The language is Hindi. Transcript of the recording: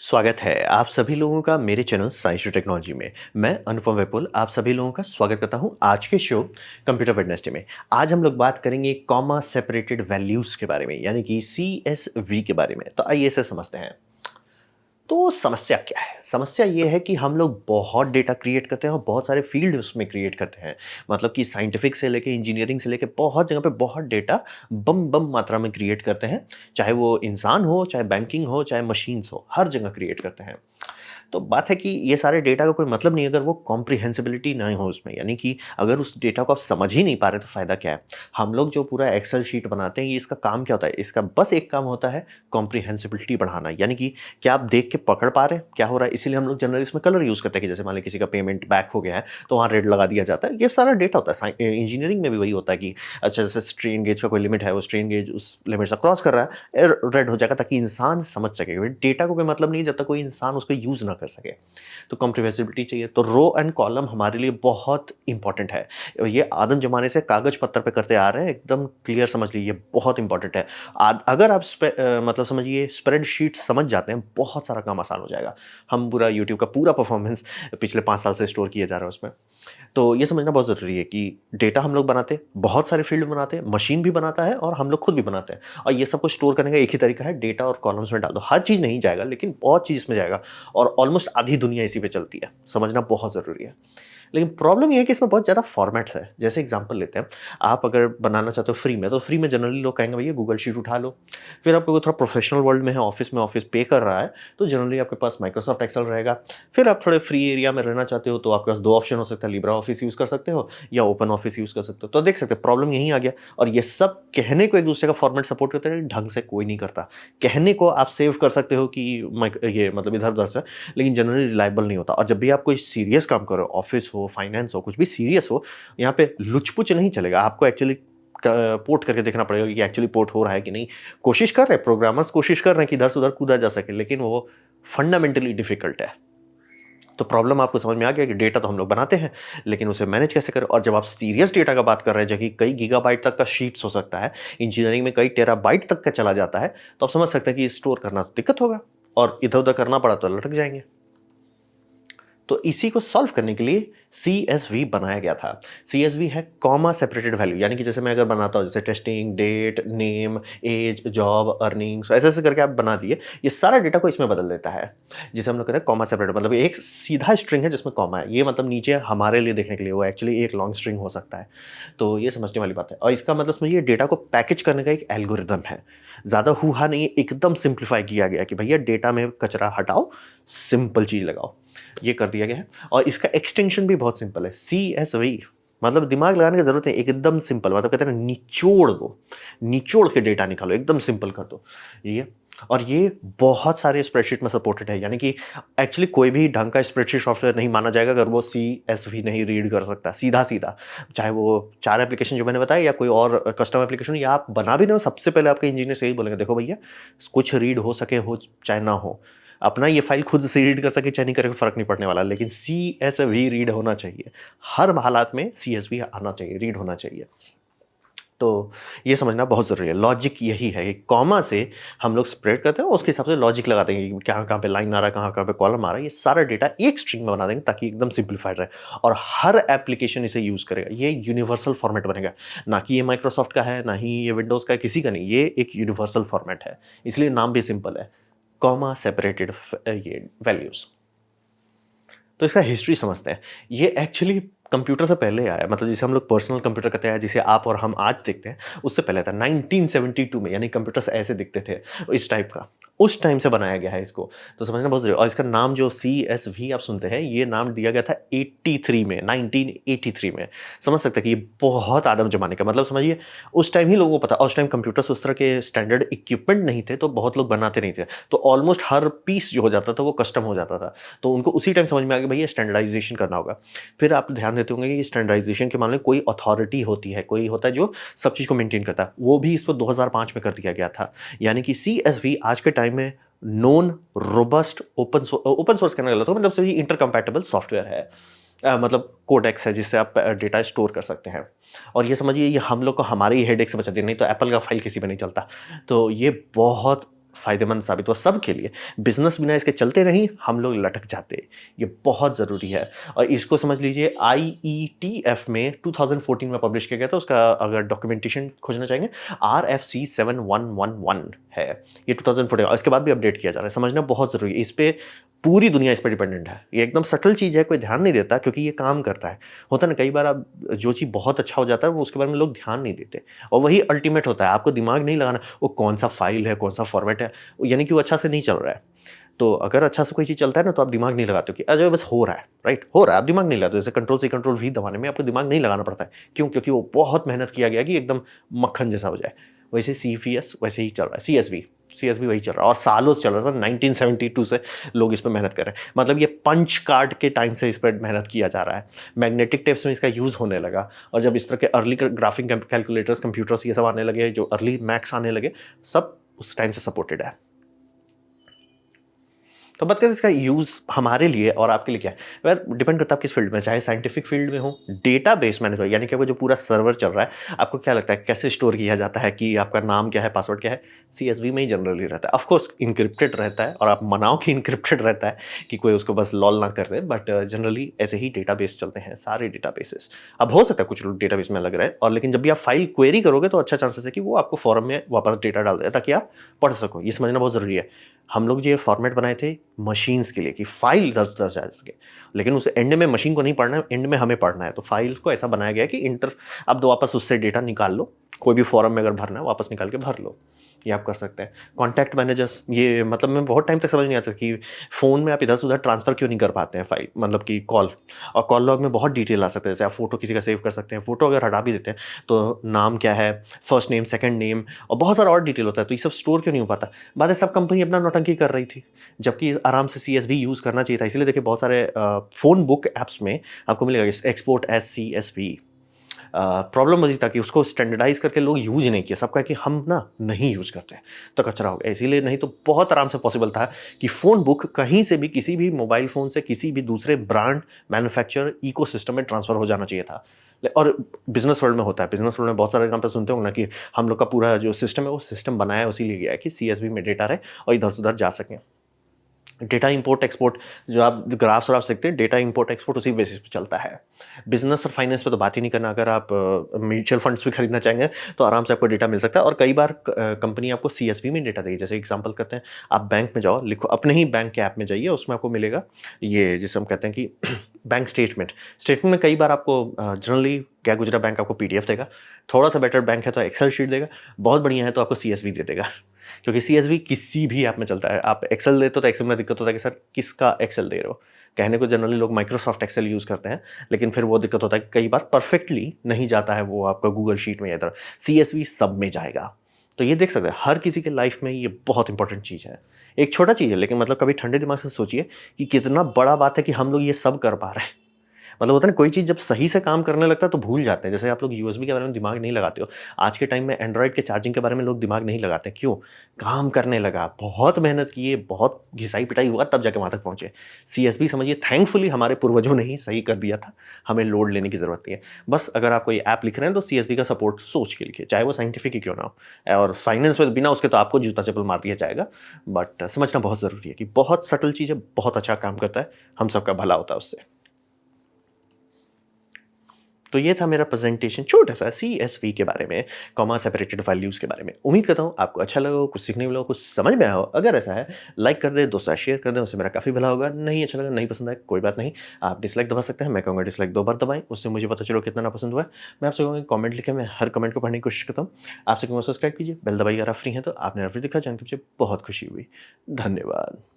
स्वागत है आप सभी लोगों का मेरे चैनल साइंस टेक्नोलॉजी में। मैं अनुपम विपुल आप सभी लोगों का स्वागत करता हूं आज के शो कंप्यूटर वेडनेसडे में। आज हम लोग बात करेंगे कॉमा सेपरेटेड वैल्यूज के बारे में, यानी कि CSV के बारे में। तो आइए इसे समझते हैं। तो समस्या क्या है? समस्या ये है कि हम लोग बहुत डेटा क्रिएट करते हैं और बहुत सारे फील्ड उसमें क्रिएट करते हैं। मतलब कि साइंटिफिक से लेके इंजीनियरिंग से लेके बहुत जगह पे बहुत डेटा बम बम मात्रा में क्रिएट करते हैं। चाहे वो इंसान हो, चाहे बैंकिंग हो, चाहे मशीन्स हो, हर जगह क्रिएट करते हैं। तो बात है कि ये सारे डेटा का कोई मतलब नहीं अगर वो कॉम्प्रिहेंसिबिलिटी ना हो उसमें, यानी कि अगर उस डेटा को आप समझ ही नहीं पा रहे तो फ़ायदा क्या है? हम लोग जो पूरा एक्सेल शीट बनाते हैं, ये इसका काम क्या होता है? इसका बस एक काम होता है कॉम्प्रिहेंसिबिलिटी बढ़ाना, यानी कि क्या आप देख के पकड़ पा रहे हैं क्या हो रहा है? इसीलिए हम लोग जनरली इसमें कलर यूज़ करते हैं कि जैसे मान लें किसी का पेमेंट बैक हो गया है, तो वहाँ रेड लगा दिया जाता है। ये सारा डेटा होता है। इंजीनियरिंग में भी वही होता है कि अच्छा जैसे स्ट्रेन गेज का कोई लिमिट है, वो स्ट्रेन गेज उस लिमिट से क्रॉस कर रहा है, रेड हो जाएगा ताकि इंसान समझ सके। डेटा को कोई मतलब नहीं है जब तक कोई इंसान उसको यूज़ ना कर सके। तो कॉम्प्रिहेंसिबिलिटी चाहिए, तो रो एंड कॉलम हमारे लिए बहुत इंपॉर्टेंट है। ये आदम ज़माने से कागज़ पत्थर पे करते आ रहे हैं, एकदम क्लियर समझ लीजिए, ये बहुत इंपॉर्टेंट है। अगर आप मतलब समझिए स्प्रेडशीट समझ जाते हैं, बहुत सारा काम आसान हो जाएगा। हम पूरा यूट्यूब का पूरा परफॉर्मेंस पिछले 5 साल से स्टोर किया जा रहा है उसमें। तो ये समझना बहुत ज़रूरी है कि डेटा हम लोग बनाते हैं, बहुत सारे फील्ड बनाते हैं, मशीन भी बनाता है और हम लोग खुद भी बनाते हैं। और ये सब कुछ स्टोर करने का एक ही तरीका है, डेटा और कॉलम्स में डाल दो। हर चीज़ नहीं जाएगा, लेकिन बहुत चीज़ इसमें जाएगा और ऑलमोस्ट आधी दुनिया इसी पे चलती है। समझना बहुत ज़रूरी है। लेकिन प्रॉब्लम ये है कि इसमें बहुत ज़्यादा फॉर्मेट्स है। जैसे एग्जांपल लेते हैं, आप अगर बनाना चाहते हो फ्री में, तो फ्री में जनरली लोग कहेंगे भैया गूगल शीट उठा लो। फिर आपको थोड़ा प्रोफेशनल वर्ल्ड में है, ऑफिस में ऑफिस पे कर रहा है, तो जनरली आपके पास माइक्रोसॉफ्ट एक्सेल रहेगा। फिर आप थोड़े फ्री एरिया में रहना चाहते हो, तो आपके पास 2 ऑप्शन हो सकता है, लिब्रा ऑफिस यूज़ कर सकते हो या ओपन ऑफिस यूज़ कर सकते हो। तो देख सकते हैं प्रॉब्लम यहीं आ गया। और ये सब कहने को एक दूसरे का फॉर्मेट सपोर्ट करते हैं, ढंग से कोई नहीं करता। कहने को आप सेव कर सकते हो कि ये मतलब इधर-उधर से, लेकिन जनरली रिलायबल नहीं होता। और जब भी आप कोई सीरियस काम करो, ऑफिस हो, फाइनेंस हो, कुछ भी सीरियस हो, यहाँ पे लुच-पुच नहीं चलेगा। आपको एक्चुअली पोर्ट करके देखना पड़ेगा कि एक्चुअली पोर्ट हो रहा है कि नहीं। कोशिश कर रहे हैं, प्रोग्रामर्स कोशिश कर रहे हैं कि इधर से उधर कूदा जा सके, लेकिन वो फंडामेंटली डिफिकल्ट है। तो प्रॉब्लम आपको समझ में आ गया कि डेटा तो हम लोग बनाते हैं, लेकिन उसे मैनेज कैसे करें? और जब आप सीरियस डेटा का बात कर रहे हैं, जो कि कई गीगाबाइट तक का शीट्स हो सकता है, इंजीनियरिंग में कई टेराबाइट तक का चला जाता है, तो आप समझ सकते हैं कि स्टोर करना तो दिक्कत होगा और इधर-उधर करना पड़ा तो लटक जाएँगे। तो इसी को सॉल्व करने के लिए CSV बनाया गया था। CSV है कॉमा सेपरेटेड वैल्यू, यानी कि जैसे मैं अगर बनाता हूँ जैसे testing, date, name, age, job, earnings, ऐसे-ऐसे करके आप बना दिए, ये सारा डेटा को इसमें बदल देता है। जिसे हम लोग कहते हैं कॉमा सेपरेटेड, मतलब एक सीधा स्ट्रिंग है जिसमें कॉमा है। ये मतलब नीचे हमारे लिए देखने के लिए, वो एक्चुअली एक लॉन्ग स्ट्रिंग हो सकता है। तो ये समझने वाली बात है और इसका मतलब समझिए डेटा को पैकेज करने का एक एल्गोरिदम है। ज़्यादा हू-हा नहीं है, एकदम सिंप्लीफाई किया गया कि भैया डेटा में कचरा हटाओ, सिंपल चीज़ लगाओ। ये कर दिया गया है और इसका एक्सटेंशन भी बहुत सिंपल है, CSV। मतलब दिमाग लगाने की जरूरत है, एकदम सिंपल। मतलब कहते हैं ना, निचोड़ दो, निचोड़ के डेटा निकालो, एकदम सिंपल कर दो ये। और ये बहुत सारे स्प्रेडशीट में सपोर्टेड है, यानी कि एक्चुअली कोई भी ढंग का स्प्रेडशीट सॉफ्टवेयर नहीं माना जाएगा अगर वो CSV नहीं रीड कर सकता सीधा सीधा। चाहे वो 4 एप्लीकेशन जो मैंने बताया या कोई और कस्टम एप्लीकेशन, या आप बना भी ना हो, सबसे पहले आपके इंजीनियर से यही बोलेंगे, देखो भैया कुछ रीड हो सके, हो चाहे ना हो, अपना ये फाइल खुद से रीड कर सके चाहे नहीं करे, फर्क नहीं पड़ने वाला, लेकिन CSV रीड होना चाहिए। हर हालात में CSV आना चाहिए, रीड होना चाहिए। तो ये समझना बहुत ज़रूरी है। लॉजिक यही है कि कॉमा से हम लोग स्प्रेड करते हैं, उसके हिसाब से लॉजिक लगाते हैं कि कहाँ-कहाँ पे लाइन आ रहा है, कहाँ-कहाँ पे कॉलम आ रहा है। ये सारा डेटा एक स्ट्रिंग में बना देंगे ताकि एकदम सिंप्लीफाइड रहे और हर एप्लीकेशन इसे यूज़ करेगा। ये यूनिवर्सल फॉर्मेट बनेगा। ना कि ये माइक्रोसॉफ्ट का है, ना ही ये विंडोज़ का है, किसी का नहीं। ये एक यूनिवर्सल फॉर्मेट है, इसलिए नाम भी सिंपल है, कॉमा सेपरेटेड ये वैल्यूज़। तो इसका हिस्ट्री समझते हैं। ये एक्चुअली कंप्यूटर से पहले आया, मतलब जिसे हम लोग पर्सनल कंप्यूटर कहते हैं, जिसे आप और हम आज देखते हैं, उससे पहले था 1972 में, यानी कंप्यूटर्स ऐसे दिखते थे, इस टाइप का। उस टाइम से बनाया गया है इसको, तो समझना बहुत ज़रूरी है। और इसका नाम जो CSV आप सुनते हैं, ये नाम दिया गया था 83 में, 1983 में। समझ सकते हैं कि ये बहुत आदम ज़माने का, मतलब समझिए उस टाइम ही लोगों को पता, उस टाइम कंप्यूटर्स उस तरह के स्टैंडर्ड इक्विपमेंट नहीं थे, तो बहुत लोग बनाते नहीं थे। तो ऑलमोस्ट हर पीस जो हो जाता था वो कस्टम हो जाता था। तो उनको उसी टाइम समझ में आ गया भैया स्टैंडर्डाइज़ेशन करना होगा। फिर आप ध्यान देते होंगे कि स्टैंडर्डाइज़ेशन के मामले में कोई अथॉरिटी होती है, कोई होता है जो सब चीज़ को मेंटेन करता है। वो भी इसको 2005 में कर दिया गया था। यानी कि CSV आज के टाइम में नोन रोबस्ट ओपन सोर्स कहना गलत हो, मतलब सभी इंटरकम्पैटिबल सॉफ्टवेयर है। मतलब कोडेक्स है जिससे आप डेटा स्टोर कर सकते हैं। और ये समझिए ये हम लोग को हमारे ही हेडेक से बचा दिया, नहीं तो एप्पल का फाइल किसी पे नहीं चलता। तो ये बहुत फ़ायदेमंद साबित हुआ सबके लिए। बिज़नेस बिना इसके चलते नहीं, हम लोग लटक जाते। ये बहुत ज़रूरी है और इसको समझ लीजिए आईईटीएफ में 2014 में पब्लिश किया गया था। उसका अगर डॉक्यूमेंटेशन खोजना चाहेंगे, आरएफसी 7111 है। ये 2014 और इसके बाद भी अपडेट किया जा रहा है। समझना बहुत ज़रूरी है। इस पे पूरी दुनिया इस पे डिपेंडेंट है। ये एकदम सटल चीज़ है, कोई ध्यान नहीं देता क्योंकि ये काम करता है। होता है ना, कई बार आप जो चीज़ बहुत अच्छा हो जाता है, वो उसके बारे में लोग ध्यान नहीं देते और वही अल्टीमेट होता है। आपको दिमाग नहीं लगाना, वो कौन-सा फ़ाइल है, कौन-सा फ़ॉर्मेट है, यानी कि वो अच्छा से नहीं चल रहा है। तो अगर अच्छा से कोई चीज़ चलता है ना, तो आप दिमाग नहीं लगाते हो कि अरे बस हो रहा है, राइट? हो रहा है, आप दिमाग नहीं लगाते हो। जैसे कंट्रोल सी, कंट्रोल वी दबाने में आपको दिमाग नहीं लगाना पड़ता है। क्यों? क्योंकि वो बहुत मेहनत किया गया है कि एकदम मक्खन जैसा हो जाए। वैसे सीपीएस वैसे ही चल रहा है, सीएसवी सीएसवी वही चल रहा है और सालों से चल रहा था। 1972 से लोग इस पे मेहनत कर रहे हैं। मतलब ये पंच कार्ड के टाइम से इस पे मेहनत किया जा रहा है। मैग्नेटिक टेप्स में इसका यूज़ होने लगा और जब इस तरह के अर्ली ग्राफिक कैलकुलेटर्स, कंप्यूटर्स ये सब आने लगे, जो अर्ली मैक्स आने लगे, सब उस टाइम से सपोर्टेड है। तो बात करें इसका यूज़ हमारे लिए और आपके लिए क्या है? वेल डिपेंड करता है आप किस फील्ड में, चाहे साइंटिफिक फील्ड में हो, डेटाबेस मैनेजमेंट यानी कि वो जो पूरा सर्वर चल रहा है, आपको क्या लगता है कैसे स्टोर किया जाता है कि आपका नाम क्या है, पासवर्ड क्या है? सीएसवी में ही जनरली रहता है। ऑफ कोर्स एन्क्रिप्टेड रहता है और आप मनाओ कि एन्क्रिप्टेड रहता है कि कोई उसको बस लॉल ना कर दे, बट जनरली ऐसे ही डेटाबेस चलते हैं सारे डेटाबेसेस। अब हो सकता है कुछ लोग डेटाबेस में अलग रहे और लेकिन जब भी आप फाइल क्वेरी करोगे तो अच्छा चांसेस है कि वो आपको फॉरम में वापस डेटा डाल दे ताकि आप पढ़ सको। ये समझना बहुत ज़रूरी है। हम लोग जो ये फॉर्मेट बनाए थे मशीन्स के लिए कि फाइल इधर-उधर जा सके, लेकिन उस एंड में मशीन को नहीं पढ़ना है, एंड में हमें पढ़ना है। तो फाइल को ऐसा बनाया गया है कि इंटर आप दो वापस उससे डेटा निकाल लो, कोई भी फॉर्म में अगर भरना है वापस निकाल के भर लो। ये आप कर सकते हैं। कॉन्टैक्ट मैनेजर्स, ये मतलब मैं बहुत टाइम तक समझ नहीं आता कि फ़ोन में आप इधर से उधर ट्रांसफ़र क्यों नहीं कर पाते हैं फाइल, मतलब कि कॉल, और कॉल लॉग में बहुत डिटेल आ सकते हैं। जैसे आप फ़ोटो किसी का सेव कर सकते हैं। फ़ोटो अगर हटा भी देते हैं तो नाम क्या है, फर्स्ट नेम, सेकंड नेम और बहुत सारा और डिटेल होता है। तो ये सब स्टोर क्यों नहीं हो पाता? बात है, सब कंपनी अपना नौटंकी कर रही थी, जबकि आराम से सीएसवी यूज़ करना चाहिए था। इसीलिए देखिए बहुत सारे फ़ोन बुक ऐप्स में आपको मिलेगा एक्सपोर्ट एज़ सीएसवी। प्रॉब्लम वही था कि उसको स्टैंडर्डाइज़ करके लोग यूज़ नहीं किया। सब कहा कि हम ना नहीं यूज़ करते, तो कचरा हो गया। इसीलिए नहीं तो बहुत आराम से पॉसिबल था कि फ़ोन बुक कहीं से भी किसी भी मोबाइल फ़ोन से किसी भी दूसरे ब्रांड, मैन्युफैक्चरर, इकोसिस्टम में ट्रांसफ़र हो जाना चाहिए था। और बिज़नेस वर्ल्ड में होता है। बिज़नेस वर्ल्ड में बहुत सारे एग्ज़ाम्पल सुनते होंगे ना कि हम लोग का पूरा जो सिस्टम है वो सिस्टम बनाया उसी लिए गया है कि सीएसवी में डेटा रहे और इधर से उधर जा सकें। डेटा इंपोर्ट एक्सपोर्ट, जो आप ग्राफ्स और आप सीखते हैं, डेटा इंपोर्ट एक्सपोर्ट उसी बेसिस पे चलता है। बिजनेस और फाइनेंस पे तो बात ही नहीं करना। अगर आप म्यूचुअल फंड्स भी खरीदना चाहेंगे तो आराम से आपको डेटा मिल सकता है और कई बार कंपनी आपको सीएसवी में डेटा देगी। जैसे एग्जांपल करते हैं, आप बैंक में जाओ, लिखो अपने ही बैंक के ऐप में जाइए, उसमें आपको मिलेगा ये जिसे हम कहते हैं कि बैंक स्टेटमेंट। स्टेटमेंट में कई बार आपको जनरली क्या गुजरात बैंक आपको पीडीएफ देगा, थोड़ा सा बेटर बैंक है तो एक्सेल शीट देगा, बहुत बढ़िया है तो आपको सीएसवी दे देगा। क्योंकि सीएसवी किसी भी ऐप में चलता है। आप एक्सेल देते हो तो एक्सेल में दिक्कत होता है कि सर किसका एक्सेल दे रहे हो? कहने को जनरली लोग माइक्रोसॉफ्ट एक्सेल यूज़ करते हैं, लेकिन फिर वो दिक्कत होता है कि कई बार परफेक्टली नहीं जाता है वो आपका गूगल शीट में या इधर। सीएसवी सब में जाएगा। तो ये देख सकते हैं हर किसी के लाइफ में ये बहुत इंपॉर्टेंट चीज़ है। एक छोटा चीज़ है लेकिन मतलब कभी ठंडे दिमाग से सोचिए कि कितना बड़ा बात है कि हम लोग ये सब कर पा रहे हैं। मतलब होता है ना, कोई चीज़ जब सही से काम करने लगता है तो भूल जाते हैं। जैसे आप लोग यूएसबी के बारे में दिमाग नहीं लगाते हो। आज के टाइम में एंड्रॉइड के चार्जिंग के बारे में लोग दिमाग नहीं लगाते। क्यों? काम करने लगा, बहुत मेहनत की, बहुत घिसाई-पिटाई हुआ तब जाके वहाँ तक पहुँचे। सीएसबी समझिए थैंकफुली हमारे पूर्वजों ने ही सही कर दिया था। हमें लोड लेने की ज़रूरत नहीं है। बस अगर आप कोई ऐप लिख रहे हैं तो सीएसबी का सपोर्ट सोच के लिखिए, चाहे वो साइंटिफिक ही क्यों ना हो। और फाइनेंस में बिना उसके तो आपको जूता-चप्पल मार दिया जाएगा। बट समझना बहुत ज़रूरी है कि बहुत सटल चीज़ है, बहुत अच्छा काम करता है, हम सबका भला होता है उससे। तो ये था मेरा प्रेजेंटेशन छोटा-सा सीएसवी के बारे में, कॉमा सेपरेटेड वैल्यूज़ के बारे में। उम्मीद करता हूँ आपको अच्छा लगा हो, कुछ सीखने मिला हो, कुछ समझ में आया हो। अगर ऐसा है, लाइक कर दें, दोस्तों के साथ शेयर कर दें, उससे मेरा काफ़ी भला होगा। नहीं अच्छा लगा, नहीं पसंद आया, कोई बात नहीं। आप डिसलाइक दबा सकते हैं, मैं कहूँगा डिसलाइक 2 बार दबाएँ, उससे मुझे पता चले कितना नापसंद हुआ है। मैं आपसे कहूँगा कमेंट लिखें, मैं हर कमेंट को पढ़ने की कोशिश करता हूँ। आपसे कहूँगा सब्सक्राइब कीजिए, बेल दबाइए अगर आप फ्री हैं तो। आपने वीडियो देखा, जान के मुझे बहुत खुशी हुई। धन्यवाद।